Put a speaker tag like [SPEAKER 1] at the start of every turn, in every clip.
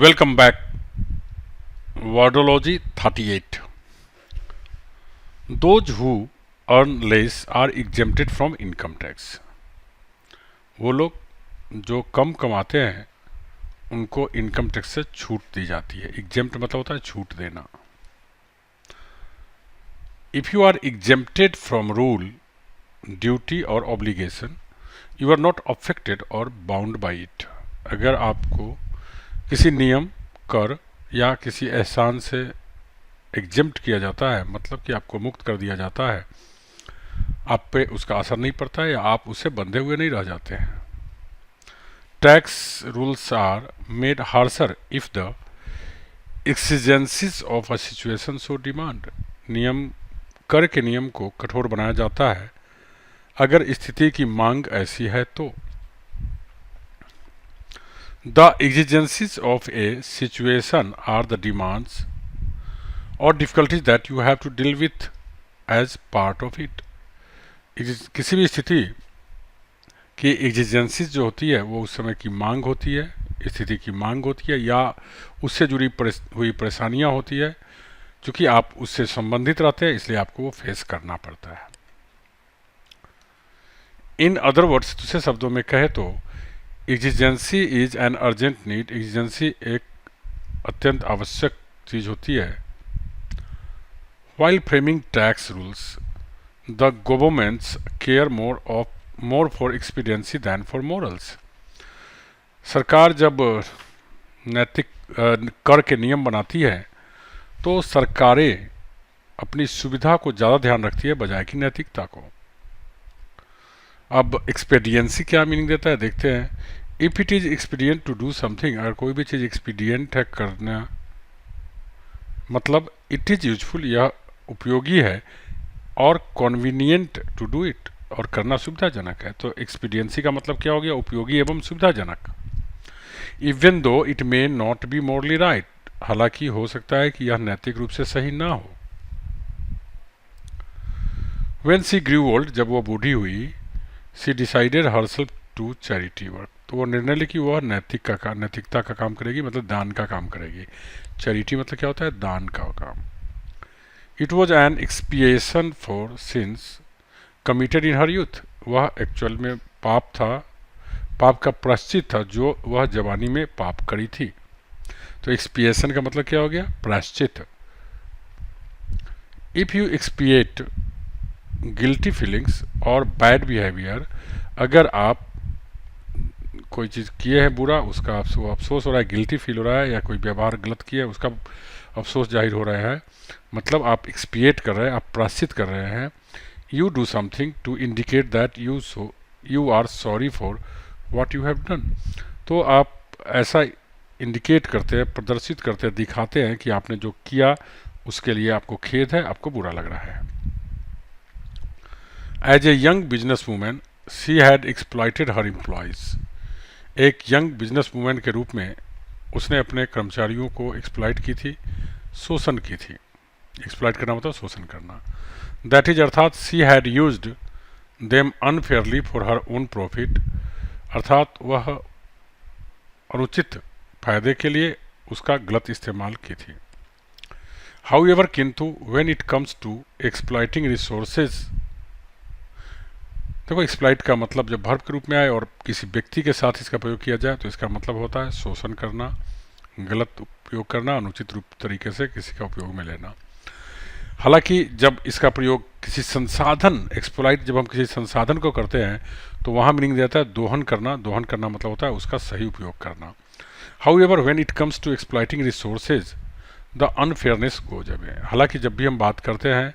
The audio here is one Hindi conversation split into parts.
[SPEAKER 1] Welcome back. Wordology 38. Those who earn less are exempted from income tax. वो लोग जो कम कमाते हैं उनको इनकम टैक्स से छूट दी जाती है. एग्जेम्प्ट मतलब होता है छूट देना. If you are exempted from rule, duty और obligation, you are not affected और बाउंड बाई इट. अगर आपको किसी नियम, कर या किसी एहसान से एग्जेम्प्ट किया जाता है, मतलब कि आपको मुक्त कर दिया जाता है, आप पे उसका असर नहीं पड़ता है या आप उससे बंधे हुए नहीं रह जाते हैं. Tax rules are made harsher if the exigencies of a situation so demand. नियम, कर के नियम को कठोर बनाया जाता है अगर स्थिति की मांग ऐसी है तो. The exigencies of a situation are the demands or difficulties that you have to deal with as part of it. किसी भी स्थिति की एग्जिजेंसीज जो होती है वो उस समय की मांग होती है, स्थिति की मांग होती है या उससे जुड़ी हुई परेशानियां होती है. चूँकि आप उससे संबंधित रहते हैं इसलिए आपको वो फेस करना पड़ता है. इन अदर वर्ड्स, दूसरे शब्दों में कहे तो exigency is an urgent need. Exigency एक अत्यंत आवश्यक चीज होती है. While framing tax rules, the governments care more for expediency than for morals. सरकार जब नैतिक कर के नियम बनाती है तो सरकारें अपनी सुविधा को ज़्यादा ध्यान रखती है बजाय कि नैतिकता को. अब एक्सपीडियंसी क्या मीनिंग देता है देखते हैं. If it is expedient to do something, अगर कोई भी चीज़ एक्सपीडियंट है करना, मतलब इट इज यूजफुल, यह उपयोगी है, और कॉन्वीनियंट टू डू इट, और करना सुविधाजनक है. तो एक्सपीडियंसी का मतलब क्या हो गया? उपयोगी एवं सुविधाजनक. Even though it may not be morally right, हालांकि हो सकता है कि यह नैतिक रूप से सही ना हो. व्हेन सी ग्रू ओल्ड, जब वह बूढ़ी हुई, she decided herself to charity work, तो वो निर्णय ली कि वह नैतिकता का काम करेगी, मतलब दान का काम करेगी. चैरिटी मतलब क्या होता है? दान का काम. It was an expiation for sins committed in her youth, वह एक्चुअल में पाप का प्रायश्चित था जो वह जवानी में पाप करी थी. तो एक्सपिएशन का मतलब क्या हो गया? प्रायश्चित. इफ यू एक्सपिएट गिल्टी फीलिंग्स और बैड बिहेवियर, अगर आप कोई चीज़ किए हैं बुरा, उसका अफसोस हो रहा है, गिल्टी फील हो रहा है, या कोई व्यवहार गलत किया है उसका अफसोस जाहिर हो रहा है, मतलब आप एक्सपिएट कर रहे हैं, आप प्रायश्चित कर रहे हैं. You do something to indicate that you are sorry for what you have done. तो आप ऐसा इंडिकेट करते हैं, प्रदर्शित करते हैं, दिखाते हैं कि आपने जो किया उसके लिए आपको खेद है, आपको बुरा लग रहा है. As a young business woman she had exploited her employees. एक यंग बिजनेस वूमेन के रूप में उसने अपने कर्मचारियों को एक्सप्लॉइट की थी, शोषण की थी. एक्सप्लॉइट करना मतलब शोषण करना. दैट इज, अर्थात she had used them unfairly for her own profit, अर्थात वह अनुचित फायदे के लिए उसका गलत इस्तेमाल की थी. हाउएवर, किंतु when it comes to exploiting resources, देखो एक्सप्लॉइट का मतलब जब वर्ब के रूप में आए और किसी व्यक्ति के साथ इसका प्रयोग किया जाए तो इसका मतलब होता है शोषण करना, गलत उपयोग करना, अनुचित रूप तरीके से किसी का उपयोग में लेना. हालांकि जब इसका प्रयोग किसी संसाधन, एक्सप्लॉइट जब हम किसी संसाधन को करते हैं तो वहाँ मीनिंग देता है दोहन करना. दोहन करना मतलब होता है उसका सही उपयोग करना. However when it comes to exploiting resources the unfairness goes away. हालांकि जब भी हम बात करते हैं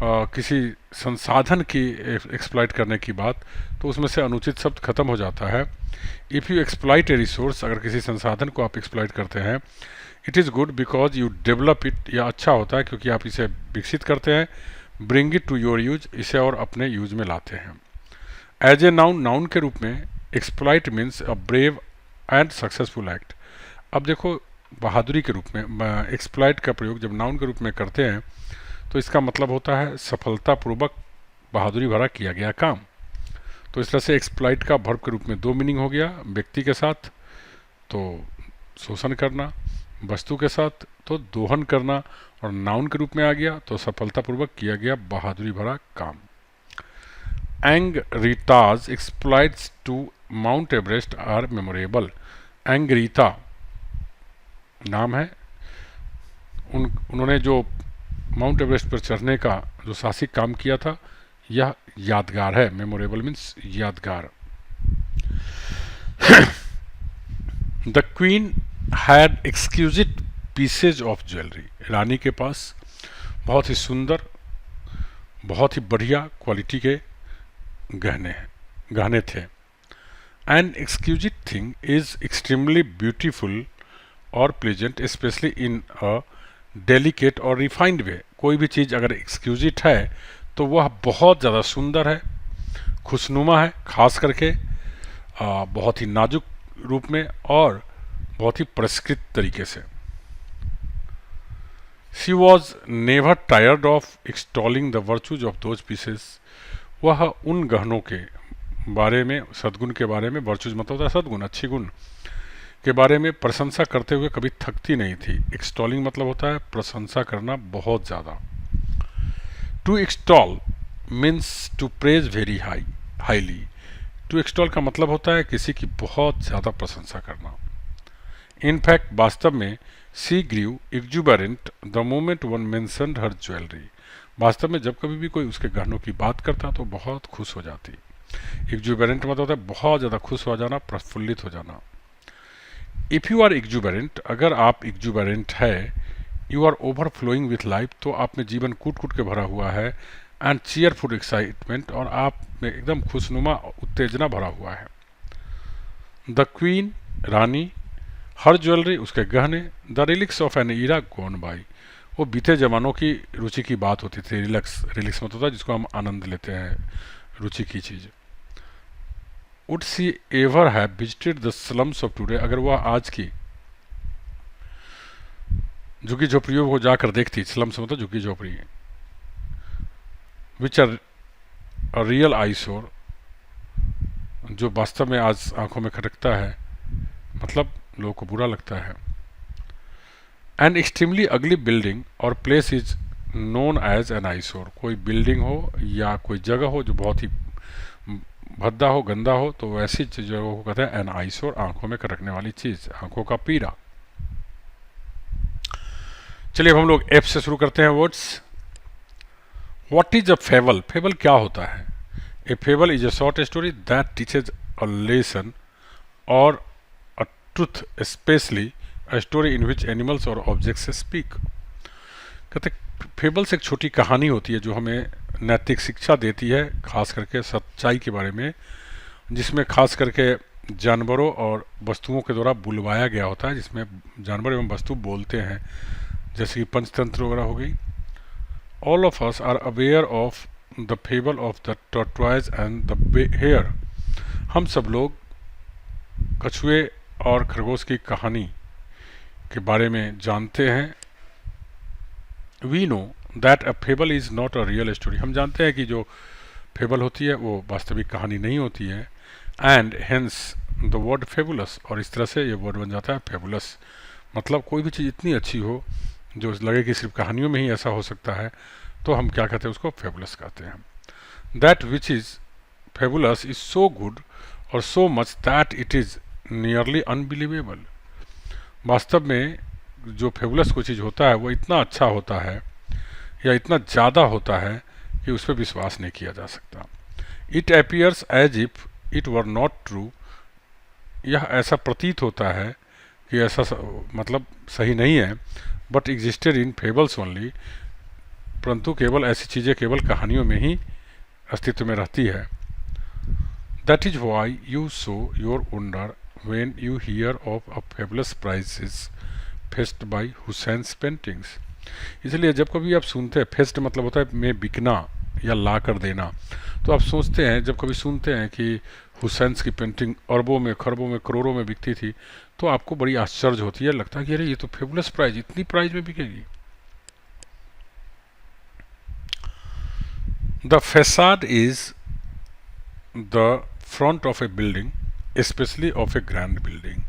[SPEAKER 1] किसी संसाधन की एक्सप्लॉइट करने की बात, तो उसमें से अनुचित शब्द खत्म हो जाता है. If you exploit A resource, अगर किसी संसाधन को आप एक्सप्लॉइट करते हैं, it is good because you develop it, यह अच्छा होता है क्योंकि आप इसे विकसित करते हैं. Bring it to your use, इसे और अपने यूज में लाते हैं. एज ए नाउन, नाउन के रूप में exploit means a brave and successful act. अब देखो बहादुरी के रूप में एक्सप्लॉइट का प्रयोग जब नाउन के रूप में करते हैं तो इसका मतलब होता है सफलतापूर्वक बहादुरी भरा किया गया काम. तो इस तरह से एक्सप्लॉइट का वर्ब के रूप में दो मीनिंग हो गया व्यक्ति के साथ, तो शोषण करना, वस्तु के साथ तो दोहन करना, और नाउन के रूप में आ गया तो सफलतापूर्वक किया गया बहादुरी भरा काम। Angrita's exploits to mount Everest are memorable. Angrita नाम है, उन्होंने जो माउंट एवरेस्ट पर चढ़ने का जो साहसिक काम किया था, यह यादगार है। मेमोरेबल मीन्स यादगार। The queen had exquisite pieces of jewellery. रानी के पास बहुत ही सुंदर, बहुत ही बढ़िया क्वालिटी के गहने थे। An exquisite thing is extremely beautiful और pleasant specially in a delicate और रिफाइंड वे। कोई भी चीज़ अगर एक्सक्यूजिट है तो वह बहुत ज़्यादा सुंदर है, खुशनुमा है, खास करके बहुत ही नाजुक रूप में और बहुत ही परिष्कृत तरीके से। She was never tired of extolling the virtues of those pieces. वह उन गहनों के बारे में, सद्गुण के बारे में, वर्चूज मतलब होता है सद्गुण, अच्छी गुण के बारे में प्रशंसा करते हुए कभी थकती नहीं थी। एक्सटॉलिंग मतलब होता है प्रशंसा करना बहुत ज़्यादा। To extol means to praise very highly. To extol का मतलब होता है किसी की बहुत ज़्यादा प्रशंसा करना। इनफैक्ट वास्तव में she grew exuberant the moment one mentioned her jewellery. वास्तव में जब कभी भी कोई उसके गहनों की बात करता तो बहुत खुश हो जाती। एक्जुबरेंट मतलब होता है बहुत ज़्यादा खुश हो जाना, प्रफुल्लित हो जाना। इफ़ यू आर एक्जुबरेंट, अगर आप एक्जुबरेंट है, you are overflowing with life, तो आप में जीवन कूट कूट के भरा हुआ है। एंड चीयरफुल एक्साइटमेंट, और आप में एकदम खुशनुमा उत्तेजना भरा हुआ है। द क्वीन रानी, हर ज्वेलरी उसके गहने, the relics of an era gone by, वो बीते जमानों की रुचि की बात होती थी। रिलक्स मतलब होता है जिसको हम आनंद लेते हैं, रुचि की चीज़। Would she ever have visited the slums of today, अगर वह आज की झुग्गी झोपड़ियों को जाकर देखती, स्लम्स मतलब झुग्गी झोपड़ी, विच आर रियल आईसोर, जो वास्तव में आज आंखों में खटकता है, मतलब लोगों को बुरा लगता है। An extremely ugly building or place is known as an eyesore, कोई बिल्डिंग हो या कोई जगह हो जो बहुत ही भद्दा हो, गंदा हो, तो वैसी जगहों को कहते हैं एन आईसोर, आंखों में खटकने वाली चीज, आंखों का पीड़ा। चलिए अब हम लोग एफ से शुरू करते हैं words. What is a fable? Fable क्या होता है? A fable is a short story that teaches a lesson और a truth, specially a story in which animals और ऑब्जेक्ट्स स्पीक। कहते फेबल्स एक छोटी कहानी होती है जो हमें नैतिक शिक्षा देती है, खास करके सच्चाई के बारे में, जिसमें खास करके जानवरों और वस्तुओं के द्वारा बुलवाया गया होता है, जिसमें जानवर एवं वस्तु बोलते हैं, जैसे कि पंचतंत्र वगैरह हो गई। All of us are aware of the fable of the tortoise and the hare. हम सब लोग कछुए और खरगोश की कहानी के बारे में जानते हैं। We know that a fable is not a real story, हम जानते हैं कि जो फेबल होती है वो वास्तविक कहानी नहीं होती है। And hence the word fabulous, और इस तरह से ये वर्ड बन जाता है फेबुलस, मतलब कोई भी चीज़ इतनी अच्छी हो जो लगे कि सिर्फ कहानियों में ही ऐसा हो सकता है, तो हम क्या कहते हैं, उसको फेबुलस कहते हैं। That which is fabulous is so good और so much that it is nearly unbelievable. वास्तव में जो फेबुलस कोई चीज़ होता है वो इतना अच्छा होता है या इतना ज़्यादा होता है कि उस पर विश्वास नहीं किया जा सकता। It appears as if it were not true, यह ऐसा प्रतीत होता है कि ऐसा मतलब सही नहीं है। But existed in fables only, परंतु केवल ऐसी चीज़ें केवल कहानियों में ही अस्तित्व में रहती है। That is why you show your wonder when you hear of a fabulous prices fetched by Husain's paintings. इसलिए जब कभी आप सुनते हैं, फेस्ट मतलब होता है में बिकना या ला कर देना, तो आप सोचते हैं, जब कभी सुनते हैं कि हुसैन्स की पेंटिंग अरबों में, खरबों में, करोड़ों में बिकती थी, तो आपको बड़ी आश्चर्य होती है, लगता है कि अरे ये तो फेबुलस प्राइज, इतनी प्राइज में बिकेगी। The facade is the front of a building, specially of a grand building.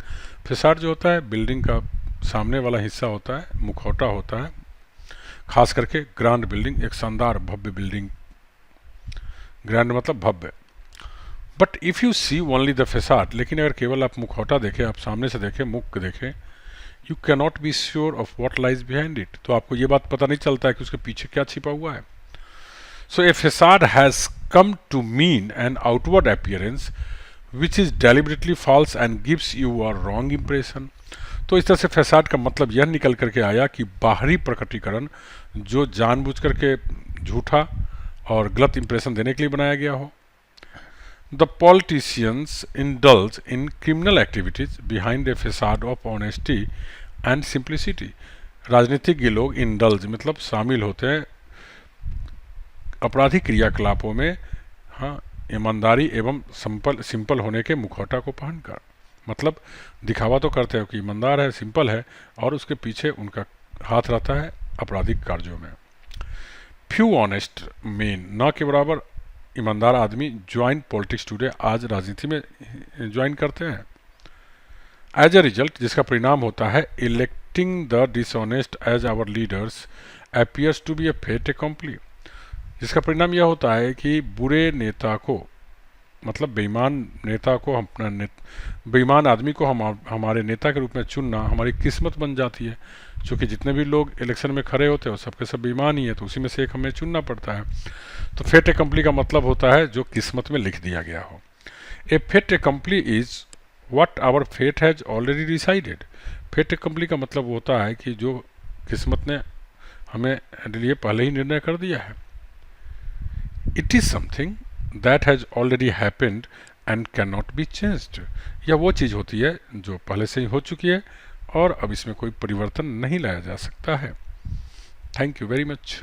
[SPEAKER 1] Facade जो होता है बिल्डिंग का सामने वाला हिस्सा होता है, मुखौटा होता है, खास करके ग्रांड बिल्डिंग, एक शानदार भव्य बिल्डिंग, ग्रैंड मतलब भव्य। But if you see only the facade, लेकिन अगर केवल आप मुखौटा देखें, आप सामने से देखें, मुख देखें, you can not be sure of what lies behind it, तो आपको ये बात पता नहीं चलता है कि उसके पीछे क्या छिपा हुआ है। सो ए फैसाड has come to mean an outward appearance which is deliberately false and gives you a wrong impression। तो इस तरह से फैसाड का मतलब यह निकल करके आया कि बाहरी प्रकटीकरण जो जानबूझ करके झूठा और गलत इंप्रेशन देने के लिए बनाया गया हो। The politicians indulge in criminal activities behind a facade of honesty and simplicity। राजनीतिज्ञ लोग इंडल्ज मतलब शामिल होते हैं आपराधिक क्रियाकलापों में, हाँ, ईमानदारी एवं सिंपल होने के मुखौटा को पहनकर, मतलब दिखावा तो करते हैं कि ईमानदार है, सिंपल है, और उसके पीछे उनका हाथ रहता है आपराधिक कार्यों में। फ्यू ऑनेस्ट मेन, न के बराबर ईमानदार आदमी ज्वाइन पॉलिटिक्स टुडे, आज राजनीति में ज्वाइन करते हैं। एज ए रिजल्ट, जिसका परिणाम होता है electing the dishonest as our leaders appears to be a fait accompli, जिसका परिणाम यह होता है कि बुरे नेता को, मतलब बेईमान नेता को, बेईमान आदमी को हमारे नेता के रूप में चुनना हमारी किस्मत बन जाती है। क्योंकि जितने भी लोग इलेक्शन में खड़े होते हैं वो सबके सब बेईमान ही है, तो उसी में से एक हमें चुनना पड़ता है। तो फेट अकम्पली का मतलब होता है जो किस्मत में लिख दिया गया हो। A fait accompli is what our fate has already decided. Fait accompli का मतलब होता है कि जो किस्मत ने हमें लिए पहले ही निर्णय कर दिया है। It is something that has already happened and cannot be changed। यह वो चीज़ होती है जो पहले से ही हो चुकी है और अब इसमें कोई परिवर्तन नहीं लाया जा सकता है। Thank you very much.